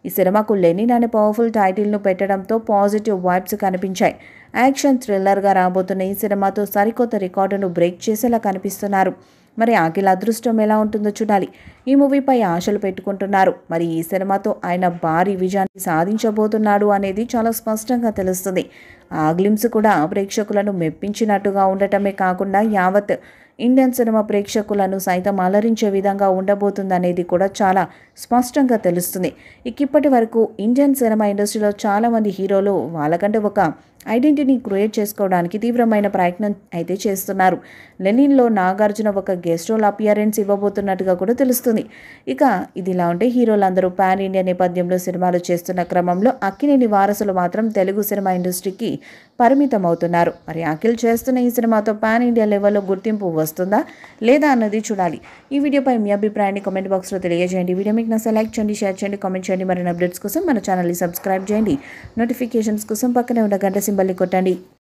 ఈ సినిమాకు లెనిన్ అనే పవర్ఫుల్ టైటిల్ను పెట్టడంతో పాజిటివ్ వైబ్స్ కనిపించాయి. యాక్షన్ థ్రిల్లర్గా రాబోతున్న ఈ సినిమాతో సరికొత్త రికార్డును బ్రేక్ చేసేలా కనిపిస్తున్నారు. మరి అఖిల్ అదృష్టం ఎలా ఉంటుందో చూడాలి. ఈ మూవీపై ఆశలు పెట్టుకుంటున్నారు. మరి ఈ సినిమాతో ఆయన భారీ విజయాన్ని సాధించబోతున్నాడు అనేది చాలా స్పష్టంగా తెలుస్తుంది. ఆ గ్లిమ్స్ కూడా ప్రేక్షకులను మెప్పించినట్టుగా ఉండటమే కాకుండా యావత్ ఇండియన్ సినిమా ప్రేక్షకులను సైతం అలరించే విధంగా ఉండబోతుందనేది కూడా చాలా స్పష్టంగా తెలుస్తుంది. ఇప్పటి వరకు ఇండియన్ సినిమా ఇండస్ట్రీలో చాలామంది హీరోలు వాళ్ళకంటే ఒక ఐడెంటిటీని క్రియేట్ చేసుకోవడానికి తీవ్రమైన ప్రయత్నం అయితే చేస్తున్నారు. లెనిన్లో నాగార్జున ఒక గెస్ట్ రోల్ అపియరెన్స్ ఇవ్వబోతున్నట్టుగా కూడా తెలుస్తుంది. ఇక ఇదిలా ఉంటే హీరోలందరూ పాన్ ఇండియా నేపథ్యంలో సినిమాలు చేస్తున్న క్రమంలో అక్కినేని వారసులు మాత్రం తెలుగు సినిమా ఇండస్ట్రీకి పరిమితం అవుతున్నారు. మరి అఖిల్ చేస్తున్న ఈ సినిమాతో పాన్ ఇండియా లెవెల్లో గుర్తింపు వస్తుందా లేదా అన్నది చూడాలి. ఈ వీడియోపై మీ అభిప్రాయాన్ని కామెంట్ బాక్స్లో తెలియజేయండి. వీడియో మీకు నచ్చితే లైక్ చేయండి, షేర్ చేయండి, కామెంట్ చేయండి. మరిన్ని అప్డేట్స్ కోసం మన ఛానల్ని సబ్స్క్రైబ్ చేయండి. నోటిఫికేషన్స్ కోసం పక్కనే ఉన్న గంట సింబల్ని కొట్టండి.